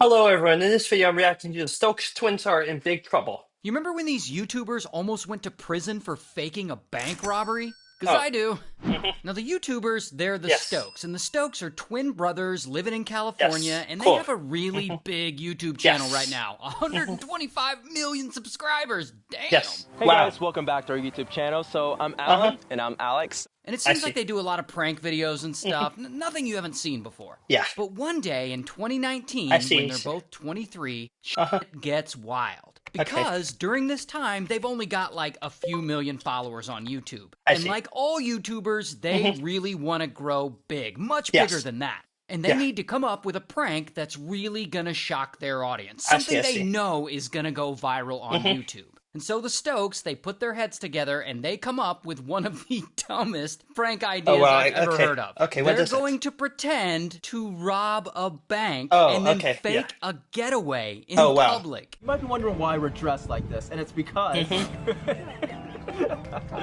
Hello, everyone. In this video, I'm reacting to the Stokes Twins are in big trouble. You remember when these YouTubers almost went to prison for faking a bank robbery? Because Oh, I do. hmm, Now, the YouTubers, they're the yes, Stokes, and the Stokes are twin brothers living in California, yes, and they cool. have a really Hmm. big YouTube channel right Yes, now. hmm, 125 million subscribers! Damn! yes. Hey Wow. guys, welcome back to our YouTube channel. So I'm Uh-huh. Alan and I'm Alex. And it I seems like see. they do a lot of prank videos and Hmm. stuff, nothing you haven't seen before. Yeah, But one day in I 2019, when see. they're both 23, Uh-huh. shit gets wild. Okay, Because during this time, they've only got like a few million followers on YouTube. I And see. like all YouTubers, they Hmm. really want to grow big, much bigger Yes. than that. And they Yeah, need to come up with a prank that's really gonna shock their audience. I see. Something I they see. know is gonna go viral on Hmm. YouTube. And so the Stokes, they put their heads together and they come up with one of the dumbest prank Oh, ideas well, I've ever okay. heard of. Okay, what They're is it? going to pretend to rob a bank Oh, and then okay. Yeah. fake a getaway in Oh, wow. public. You might be wondering why we're dressed like this, and it's because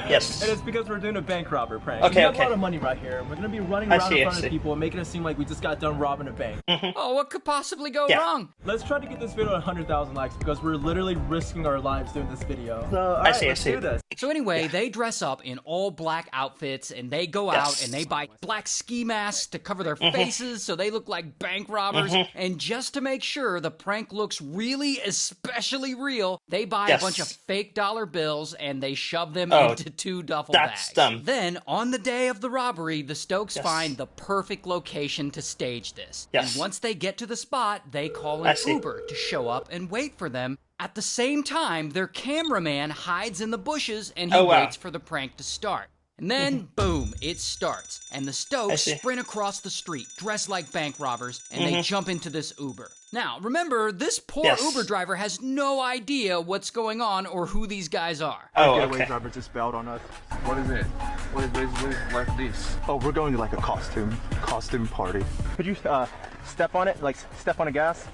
Yes. we're doing a bank robber prank. Okay, We have okay. a lot of money right here. We're gonna be running I around see, in I front see. of people and making it seem like we just got done robbing a bank. Oh, what could possibly go Yeah. wrong? Let's try to get this video at 100,000 likes because we're literally risking our lives doing this video. So, I alright, see, I let's see. do this. So anyway, they dress up in all black outfits and they go out Yes. and they buy black ski masks to cover their Mm-hmm. faces so they look like bank robbers. And just to make sure the prank looks really especially real, they buy a bunch of Yes. fake dollar bills and they shove them Oh, into two duffel that's bags. dumb. Then, on the day of the robbery, the Stokes Yes. find the perfect location to stage this. Yes. And once they get to the spot, they call I an see. Uber to show up and wait for them. At the same time, their cameraman hides in the bushes and he Oh, wow. waits for the prank to start. And then, boom, it starts. And the I Stokes see. sprint across the street, dressed like bank robbers, and they jump into this Uber. Now, remember, this poor Yes. Uber driver has no idea what's going on or who these guys are. Oh, Getaway okay. driver just bailed on us. What is it? What is like this? Oh, we're going to like a costume party. Could you step on it, like step on the gas?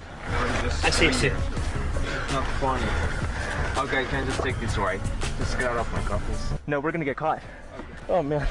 I see, I see. Not funny. Okay, can I just take this way? Just get out of my coffins. No, we're gonna get caught. Oh man.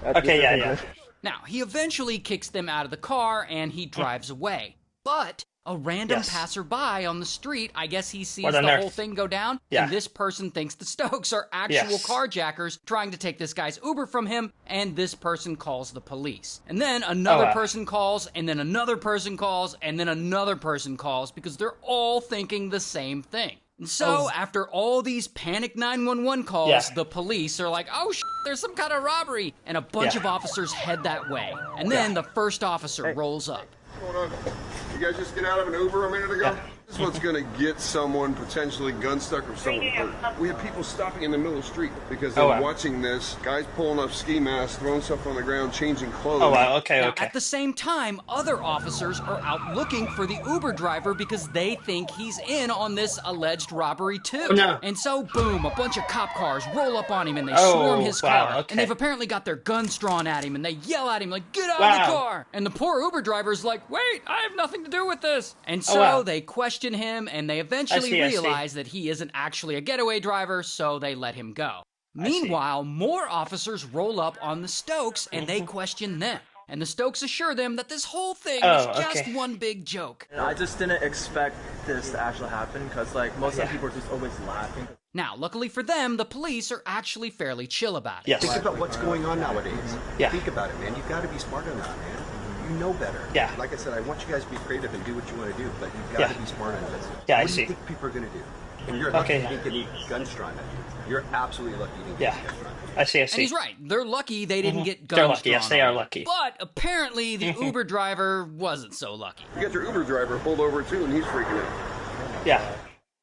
Okay, yeah, yeah. Now, he eventually kicks them out of the car and he drives away. But a random Yes. passerby on the street, I guess he sees What the on whole earth? thing go down, Yeah. and this person thinks the Stokes are actual Yes. carjackers trying to take this guy's Uber from him, and this person calls the police. And then another wow. person calls, and then another person calls, and then another person calls because they're all thinking the same thing. And so, after all these panic 911 calls, Yeah. the police are like, oh, there's some kind of robbery. And a bunch Yeah. of officers head that way. And then the first officer rolls up. Hold on. You guys just get out of an Uber a minute ago? Yeah. This is what's going to get someone potentially gun stuck or someone hurt. We have people stopping in the middle of the street because they're Oh, wow. watching this. Guys pulling up ski masks, throwing stuff on the ground, changing clothes. Oh, wow. Okay, Now, okay. at the same time, other officers are out looking for the Uber driver because they think he's in on this alleged robbery too. Oh, no. And so, boom, a bunch of cop cars roll up on him and they Oh, swarm his wow, car. okay. And they've apparently got their guns drawn at him and they yell at him like, get out of Wow. the car! And the poor Uber driver's like, wait, I have nothing to do with this. And so wow. they question him and they eventually I see. realize that he isn't actually a getaway driver, so they let him go. see. Meanwhile, more officers roll up on the Stokes and they question them. And the Stokes assure them that this whole thing is Oh, just okay. one big joke. I just didn't expect this to actually happen because like most of the people are just always laughing. Now, luckily for them, the police are actually fairly chill about it. Yes. Think about what's going on nowadays. Yeah. Think about it, man. You've got to be smart enough, man. You know better. Yeah. Like I said, I want you guys to be creative and do what you want to do, but you've got Yeah. to be smart enough. Yeah, I what do see. you think people are going to do? And you're lucky Okay, you yeah. didn't get any guns drawn at you. You're absolutely lucky you didn't Yeah. get guns drawn at you. I see, I And see. he's right. They're lucky they didn't get guns They're lucky. Yes, drawn they on are them. lucky. But apparently the Uber driver wasn't so lucky. You got your Uber driver pulled over too, and he's freaking out. Yeah.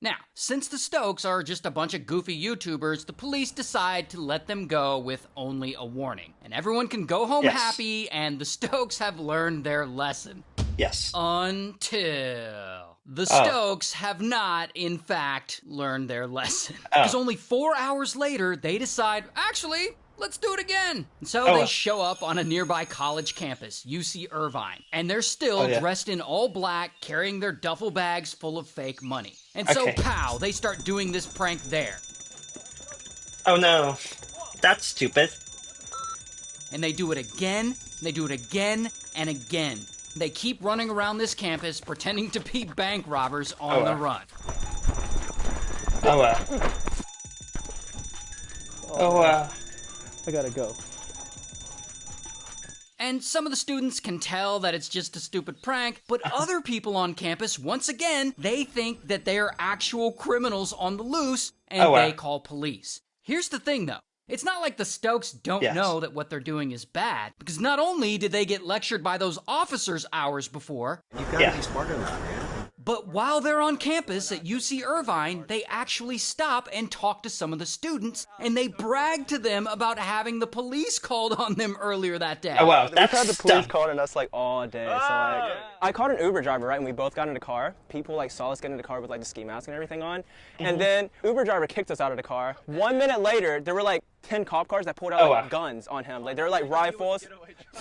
Now, since the Stokes are just a bunch of goofy YouTubers, the police decide to let them go with only a warning. And everyone can go home Yes. happy, and the Stokes have learned their lesson. Yes. Until the Stokes have not, in fact, learned their lesson. Because only 4 hours later, they decide, actually, let's do it again. And so they show up on a nearby college campus, UC Irvine, and they're still dressed in all black, carrying their duffel bags full of fake money. And so, Okay. pow, they start doing this prank there. Oh, no. That's stupid. And they do it again, and they do it again, and again. They keep running around this campus pretending to be bank robbers on the run. Oh, wow. Oh, wow. I gotta go. And some of the students can tell that it's just a stupid prank, but other people on campus, once again, they think that they are actual criminals on the loose, and they call police. Here's the thing, though. It's not like the Stokes don't know that what they're doing is bad, because not only did they get lectured by those officers hours before, You've got to be smarter than that, man. but while they're on campus at UC Irvine, they actually stop and talk to some of the students, and they brag to them about having the police called on them earlier that day. Oh, wow. We've had the police dumb. calling us like all day. So like, I called an Uber driver, right? And we both got in the car. People like saw us get in the car with like the ski mask and everything on. And then Uber driver kicked us out of the car. 1 minute later, there were like 10 cop cars that pulled out like guns on him. Like they were like rifles.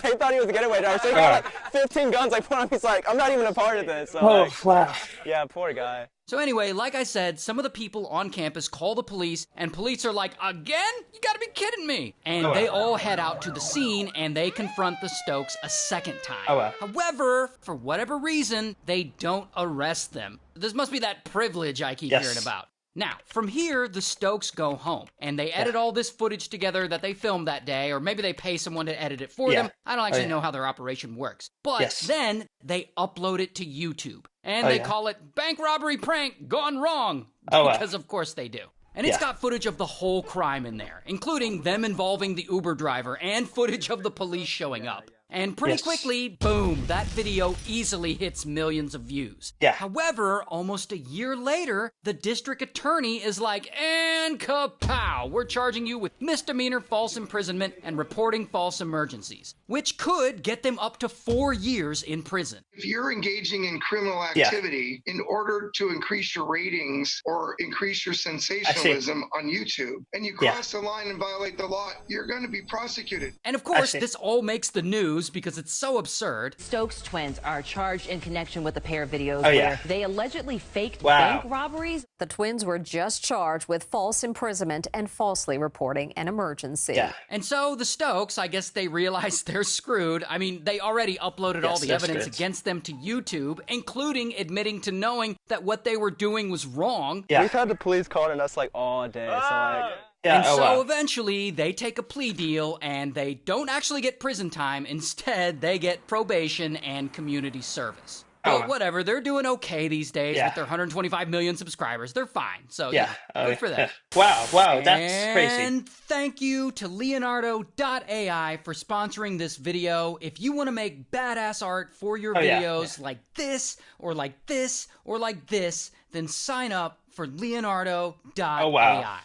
They thought he was a getaway driver. So he got like 15 guns like put on. He's like, I'm not even a part of this. So, like, wow. yeah, poor guy. So anyway, like I said, some of the people on campus call the police, and police are like, again? You gotta be kidding me. And they all head out to the scene, and they confront the Stokes a second time. However, for whatever reason, they don't arrest them. This must be that privilege I keep hearing about. Now, from here, the Stokes go home, and they edit all this footage together that they filmed that day, or maybe they pay someone to edit it for them. I don't actually know how their operation works. But then they upload it to YouTube, and they call it Bank Robbery Prank Gone Wrong, because of course they do. And it's got footage of the whole crime in there, including them involving the Uber driver and footage of the police showing up. And pretty quickly, boom, that video easily hits millions of views. However, almost a year later, the district attorney is like, and kapow, we're charging you with misdemeanor false imprisonment and reporting false emergencies, which could get them up to 4 years in prison. If you're engaging in criminal activity in order to increase your ratings or increase your sensationalism on YouTube, and you cross the line and violate the law, you're going to be prosecuted. And of course, this all makes the news because it's so absurd. Stokes twins are charged in connection with a pair of videos where they allegedly faked bank robberies. The twins were just charged with false imprisonment and falsely reporting an emergency. And so the Stokes, I guess they realized they're screwed. I mean, they already uploaded all the evidence against them to YouTube, including admitting to knowing that what they were doing was wrong. We've had the police calling us like all day. So like, and so eventually they take a plea deal and they don't actually get prison time. Instead, they get probation and community service. But whatever, they're doing okay these days with their 125 million subscribers. They're fine. So good for them. Wow, that's crazy. And thank you to Leonardo.ai for sponsoring this video. If you want to make badass art for your videos like this, or like this, or like this, then sign up for Leonardo.ai.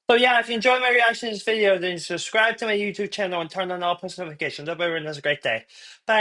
So yeah, if you enjoyed my reaction to this video, then subscribe to my YouTube channel and turn on all post notifications. Hope everyone has a great day. Bye!